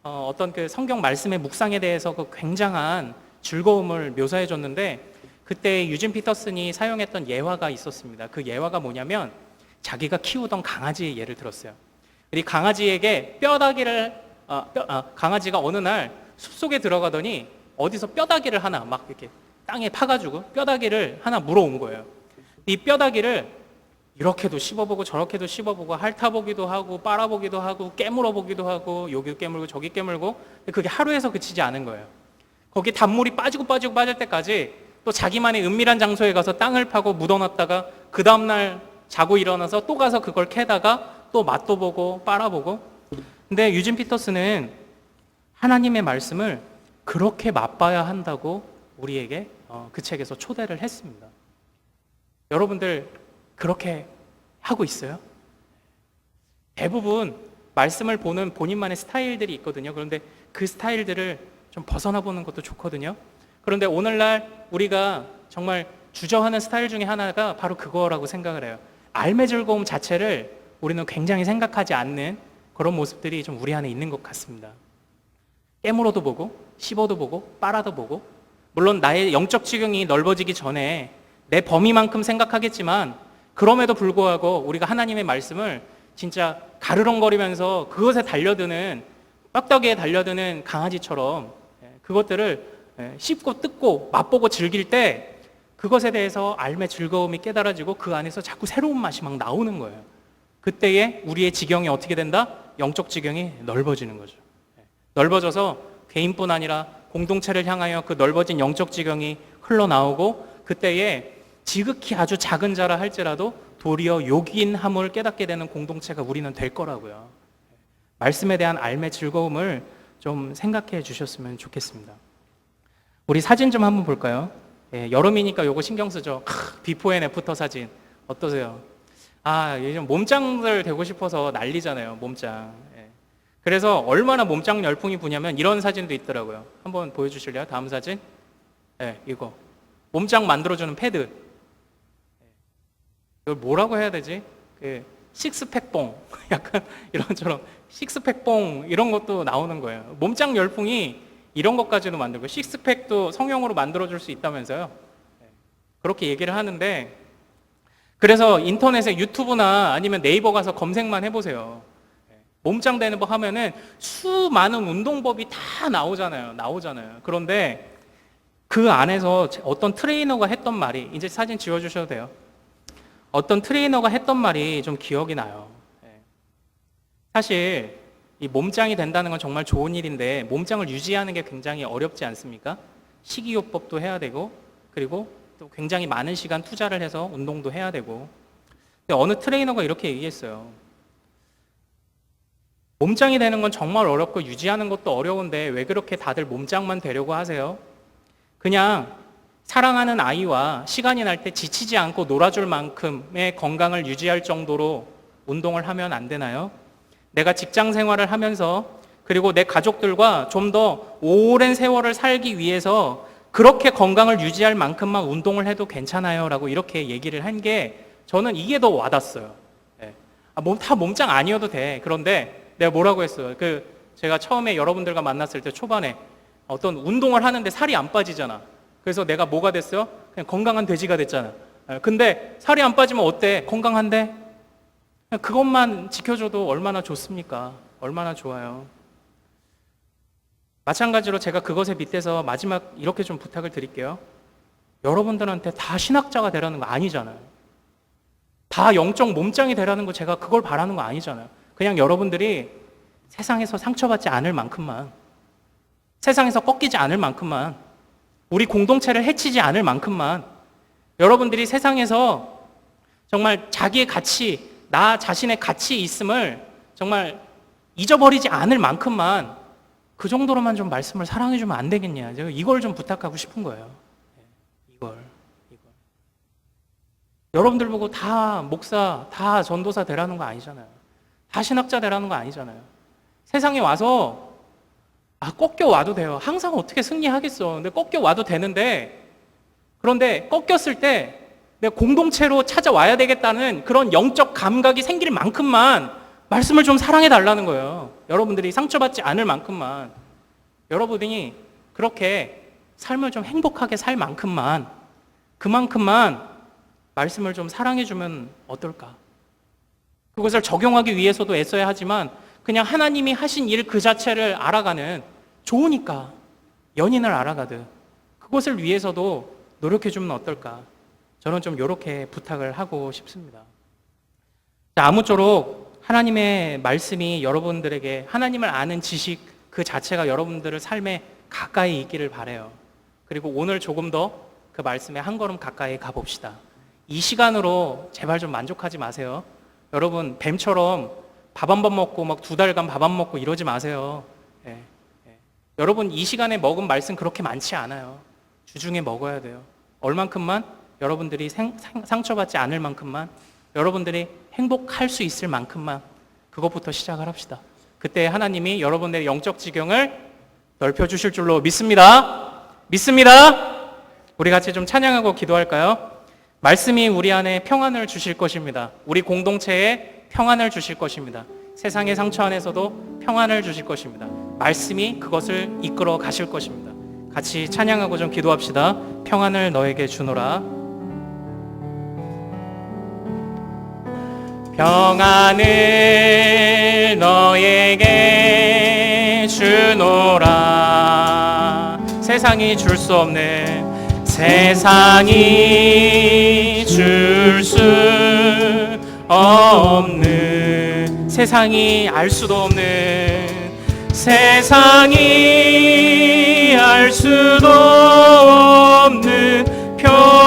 어떤 그 성경 말씀의 묵상에 대해서 그 굉장한 즐거움을 묘사해 줬는데, 그때 유진 피터슨이 사용했던 예화가 있었습니다. 그 예화가 뭐냐면 자기가 키우던 강아지의 예를 들었어요. 이 강아지에게 강아지가 어느 날 숲속에 들어가더니 어디서 뼈다귀를 하나 막 이렇게 땅에 파가지고 뼈다귀를 하나 물어온 거예요. 이 뼈다귀를 이렇게도 씹어보고 저렇게도 씹어보고 핥아보기도 하고 빨아보기도 하고 깨물어보기도 하고 여기 깨물고 저기 깨물고, 그게 하루에서 그치지 않은 거예요. 거기 단물이 빠지고 빠질 때까지 또 자기만의 은밀한 장소에 가서 땅을 파고 묻어놨다가 그 다음날 자고 일어나서 또 가서 그걸 캐다가 또 맛도 보고 빨아보고. 근데 유진 피터스는 하나님의 말씀을 그렇게 맛봐야 한다고 우리에게 그 책에서 초대를 했습니다. 여러분들 그렇게 하고 있어요? 대부분 말씀을 보는 본인만의 스타일들이 있거든요. 그런데 그 스타일들을 좀 벗어나 보는 것도 좋거든요. 그런데 오늘날 우리가 정말 주저하는 스타일 중에 하나가 바로 그거라고 생각을 해요. 삶의 즐거움 자체를 우리는 굉장히 생각하지 않는 그런 모습들이 좀 우리 안에 있는 것 같습니다. 깨물어도 보고 씹어도 보고 빨아도 보고, 물론 나의 영적 지경이 넓어지기 전에 내 범위만큼 생각하겠지만 그럼에도 불구하고 우리가 하나님의 말씀을 진짜 가르렁거리면서 그것에 달려드는, 뼈다귀에 달려드는 강아지처럼 그것들을 씹고 뜯고 맛보고 즐길 때 그것에 대해서 삶의 즐거움이 깨달아지고 그 안에서 자꾸 새로운 맛이 막 나오는 거예요. 그때에 우리의 지경이 어떻게 된다? 영적 지경이 넓어지는 거죠. 넓어져서 개인뿐 아니라 공동체를 향하여 그 넓어진 영적 지경이 흘러나오고, 그때에 지극히 아주 작은 자라 할지라도 도리어 요긴함을 깨닫게 되는 공동체가 우리는 될 거라고요. 말씀에 대한 삶의 즐거움을 좀 생각해 주셨으면 좋겠습니다. 우리 사진 좀 한번 볼까요? 여름이니까 요거 신경 쓰죠. 비포 앤 애프터 사진 어떠세요? 요즘 몸짱들 되고 싶어서 난리잖아요. 몸짱. 그래서 얼마나 몸짱 열풍이 부냐면 이런 사진도 있더라고요. 한번 보여주실래요? 다음 사진. 이거 몸짱 만들어주는 패드. 이걸 뭐라고 해야 되지? 식스팩 뽕, 약간 이런처럼 식스팩 뽕 이런 것도 나오는 거예요. 몸짱 열풍이 이런 것까지도 만들고, 식스팩도 성형으로 만들어줄 수 있다면서요. 그렇게 얘기를 하는데, 그래서 인터넷에 유튜브나 아니면 네이버 가서 검색만 해보세요. 몸짱 되는 법 하면은 수많은 운동법이 다 나오잖아요. 그런데 그 안에서 어떤 트레이너가 했던 말이, 이제 사진 지워주셔도 돼요. 어떤 트레이너가 했던 말이 좀 기억이 나요. 사실 이 몸짱이 된다는 건 정말 좋은 일인데 몸짱을 유지하는 게 굉장히 어렵지 않습니까? 식이요법도 해야 되고, 그리고 또 굉장히 많은 시간 투자를 해서 운동도 해야 되고. 근데 어느 트레이너가 이렇게 얘기했어요. 몸짱이 되는 건 정말 어렵고 유지하는 것도 어려운데 왜 그렇게 다들 몸짱만 되려고 하세요? 그냥 사랑하는 아이와 시간이 날 때 지치지 않고 놀아줄 만큼의 건강을 유지할 정도로 운동을 하면 안 되나요? 내가 직장 생활을 하면서 그리고 내 가족들과 좀 더 오랜 세월을 살기 위해서 그렇게 건강을 유지할 만큼만 운동을 해도 괜찮아요 라고 이렇게 얘기를 한 게 저는 이게 더 와닿았어요. 다 몸짱 아니어도 돼. 그런데 내가 뭐라고 했어요? 제가 처음에 여러분들과 만났을 때 초반에 어떤 운동을 하는데 살이 안 빠지잖아. 그래서 내가 뭐가 됐어요? 그냥 건강한 돼지가 됐잖아. 근데 살이 안 빠지면 어때? 건강한데? 그것만 지켜줘도 얼마나 좋습니까? 얼마나 좋아요. 마찬가지로 제가 그것에 빗대서 마지막 이렇게 좀 부탁을 드릴게요. 여러분들한테 다 신학자가 되라는 거 아니잖아요. 다 영적 몸짱이 되라는 거, 제가 그걸 바라는 거 아니잖아요. 그냥 여러분들이 세상에서 상처받지 않을 만큼만, 세상에서 꺾이지 않을 만큼만, 우리 공동체를 해치지 않을 만큼만, 여러분들이 세상에서 정말 자기의 가치, 나 자신의 가치 있음을 정말 잊어버리지 않을 만큼만 그 정도로만 좀 말씀을 사랑해주면 안 되겠냐. 제가 이걸 좀 부탁하고 싶은 거예요. 이걸. 여러분들 보고 다 목사, 다 전도사 되라는 거 아니잖아요. 다 신학자 되라는 거 아니잖아요. 세상에 와서 꺾여 와도 돼요. 항상 어떻게 승리하겠어. 근데 꺾여 와도 되는데, 그런데 꺾였을 때 내가 공동체로 찾아와야 되겠다는 그런 영적 감각이 생길 만큼만 말씀을 좀 사랑해 달라는 거예요. 여러분들이 상처받지 않을 만큼만, 여러분이 그렇게 삶을 좀 행복하게 살 만큼만 그만큼만 말씀을 좀 사랑해주면 어떨까? 그것을 적용하기 위해서도 애써야 하지만 그냥 하나님이 하신 일 그 자체를 알아가는, 좋으니까 연인을 알아가듯 그것을 위해서도 노력해주면 어떨까? 저는 좀 이렇게 부탁을 하고 싶습니다. 아무쪼록 하나님의 말씀이 여러분들에게, 하나님을 아는 지식 그 자체가 여러분들의 삶에 가까이 있기를 바라요. 그리고 오늘 조금 더 그 말씀에 한 걸음 가까이 가봅시다. 이 시간으로 제발 좀 만족하지 마세요. 여러분, 뱀처럼 밥 한 번 먹고 막 2달간 밥 안 먹고 이러지 마세요. 여러분, 이 시간에 먹은 말씀 그렇게 많지 않아요. 주중에 먹어야 돼요. 얼만큼만? 여러분들이 상처받지 않을 만큼만, 여러분들이 행복할 수 있을 만큼만, 그것부터 시작을 합시다. 그때 하나님이 여러분들의 영적 지경을 넓혀주실 줄로 믿습니다. 믿습니다. 우리 같이 좀 찬양하고 기도할까요? 말씀이 우리 안에 평안을 주실 것입니다. 우리 공동체에 평안을 주실 것입니다. 세상의 상처 안에서도 평안을 주실 것입니다. 말씀이 그것을 이끌어 가실 것입니다. 같이 찬양하고 좀 기도합시다. 평안을 너에게 주노라. 평안을 너에게 주노라. 세상이 줄 수 없는, 세상이 줄 수 없는, 세상이 알 수도 없는, 세상이 알 수도 없는 평안,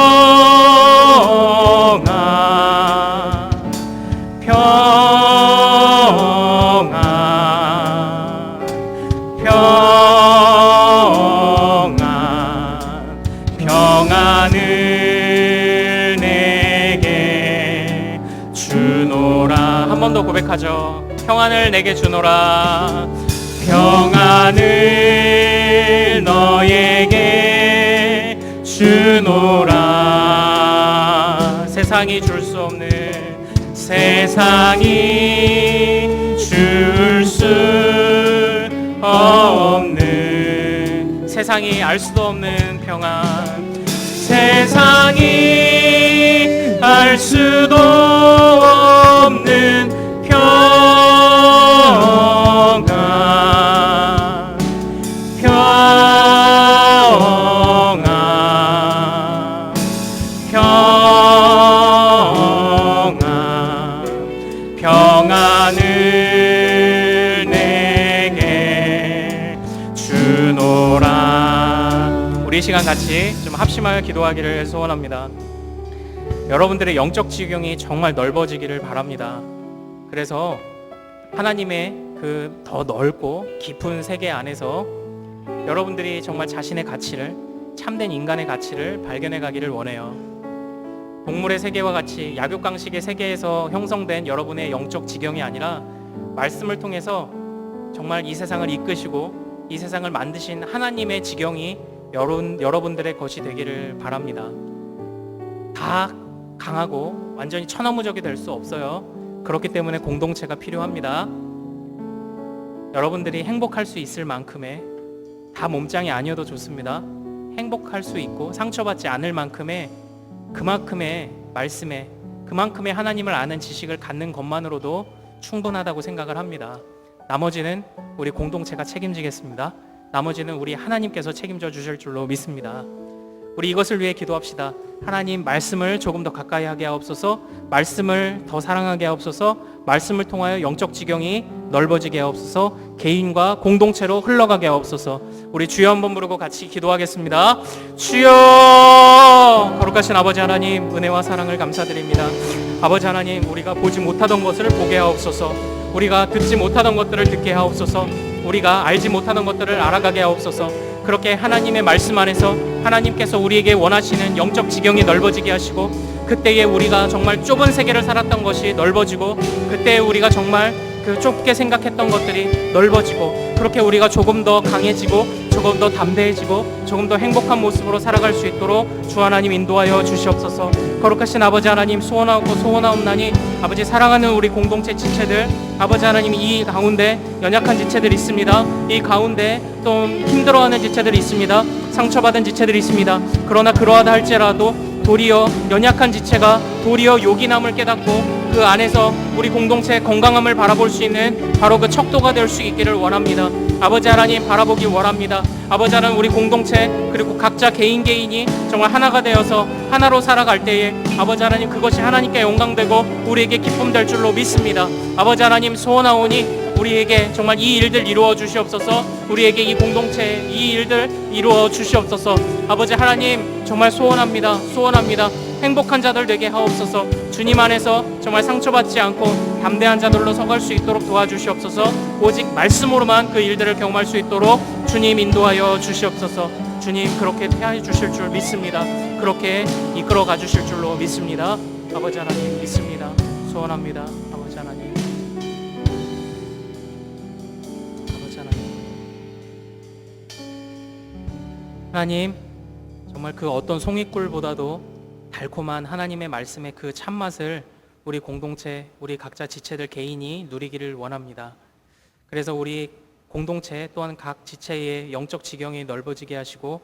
평안을 내게 주노라. 한 번 더 고백하죠. 평안을 내게 주노라. 평안을 너에게 주노라. 세상이 줄 수 없는, 세상이 줄 수 없는, 세상이 알 수도 없는 평안, 세상이 알 수도 없는 평안, 평안, 평안, 평안을 내게 주노라. 우리 시간 같이 좀 합심하여 기도하기를 소원합니다. 여러분들의 영적 지경이 정말 넓어지기를 바랍니다. 그래서 하나님의 그 더 넓고 깊은 세계 안에서 여러분들이 정말 자신의 가치를, 참된 인간의 가치를 발견해 가기를 원해요. 동물의 세계와 같이 약육강식의 세계에서 형성된 여러분의 영적 지경이 아니라 말씀을 통해서 정말 이 세상을 이끄시고 이 세상을 만드신 하나님의 지경이 여러분들의 것이 되기를 바랍니다. 다 강하고 완전히 천하무적이 될 수 없어요. 그렇기 때문에 공동체가 필요합니다. 여러분들이 행복할 수 있을 만큼의, 다 몸짱이 아니어도 좋습니다. 행복할 수 있고 상처받지 않을 만큼의, 그만큼의 말씀에, 그만큼의 하나님을 아는 지식을 갖는 것만으로도 충분하다고 생각을 합니다. 나머지는 우리 공동체가 책임지겠습니다. 나머지는 우리 하나님께서 책임져 주실 줄로 믿습니다. 우리 이것을 위해 기도합시다. 하나님, 말씀을 조금 더 가까이 하게 하옵소서. 말씀을 더 사랑하게 하옵소서. 말씀을 통하여 영적 지경이 넓어지게 하옵소서. 개인과 공동체로 흘러가게 하옵소서. 우리 주여 한번 부르고 같이 기도하겠습니다. 주여! 거룩하신 아버지 하나님, 은혜와 사랑을 감사드립니다. 아버지 하나님, 우리가 보지 못하던 것을 보게 하옵소서. 우리가 듣지 못하던 것들을 듣게 하옵소서. 우리가 알지 못하던 것들을 알아가게 하옵소서. 그렇게 하나님의 말씀 안에서 하나님께서 우리에게 원하시는 영적 지경이 넓어지게 하시고, 그때에 우리가 정말 좁은 세계를 살았던 것이 넓어지고, 그때에 우리가 정말 그 좁게 생각했던 것들이 넓어지고, 그렇게 우리가 조금 더 강해지고 조금 더 담대해지고 조금 더 행복한 모습으로 살아갈 수 있도록 주 하나님 인도하여 주시옵소서. 거룩하신 아버지 하나님, 소원하옵나니 아버지, 사랑하는 우리 공동체 지체들, 아버지 하나님, 이 가운데 연약한 지체들이 있습니다. 이 가운데 또 힘들어하는 지체들이 있습니다. 상처받은 지체들이 있습니다. 그러나 그러하다 할지라도 도리어 연약한 지체가 도리어 요긴함을 깨닫고 그 안에서 우리 공동체의 건강함을 바라볼 수 있는 바로 그 척도가 될 수 있기를 원합니다. 아버지 하나님 바라보기 원합니다. 아버지 하나님 우리 공동체 그리고 각자 개인이 정말 하나가 되어서 하나로 살아갈 때에 아버지 하나님 그것이 하나님께 영광되고 우리에게 기쁨 될 줄로 믿습니다. 아버지 하나님 소원하오니 우리에게 정말 이 일들 이루어 주시옵소서. 우리에게 이 공동체 이 일들 이루어 주시옵소서. 아버지 하나님 정말 소원합니다. 행복한 자들 되게 하옵소서. 주님 안에서 정말 상처받지 않고 담대한 자들로 서갈 수 있도록 도와주시옵소서. 오직 말씀으로만 그 일들을 경험할 수 있도록 주님 인도하여 주시옵소서. 주님 그렇게 해 주실 줄 믿습니다. 그렇게 이끌어 가 주실 줄로 믿습니다. 아버지 하나님 믿습니다. 소원합니다. 아버지 하나님. 하나님 정말 그 어떤 송이꿀보다도 달콤한 하나님의 말씀의 그 참맛을 우리 공동체, 우리 각자 지체들 개인이 누리기를 원합니다. 그래서 우리 공동체 또한 각 지체의 영적 지경이 넓어지게 하시고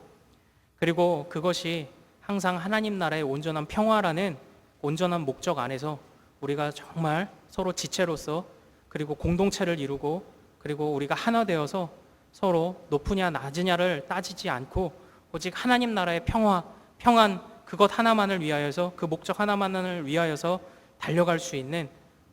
그리고 그것이 항상 하나님 나라의 온전한 평화라는 온전한 목적 안에서 우리가 정말 서로 지체로서 그리고 공동체를 이루고 그리고 우리가 하나 되어서 서로 높으냐 낮으냐를 따지지 않고 오직 하나님 나라의 평안 그것 하나만을 위하여서 그 목적 하나만을 위하여서 달려갈 수 있는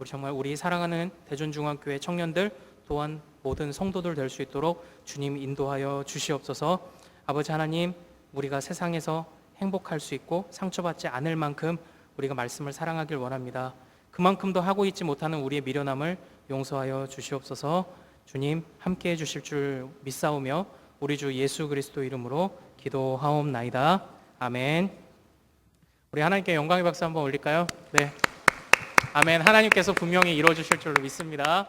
정말 우리 사랑하는 대전중앙교회 청년들 또한 모든 성도들 될 수 있도록 주님 인도하여 주시옵소서. 아버지 하나님 우리가 세상에서 행복할 수 있고 상처받지 않을 만큼 우리가 말씀을 사랑하길 원합니다. 그만큼 더 하고 있지 못하는 우리의 미련함을 용서하여 주시옵소서. 주님 함께해 주실 줄 믿사오며 우리 주 예수 그리스도 이름으로 기도하옵나이다. 아멘. 우리 하나님께 영광의 박수 한번 올릴까요? 네. 아멘. 하나님께서 분명히 이루어 주실 줄로 믿습니다.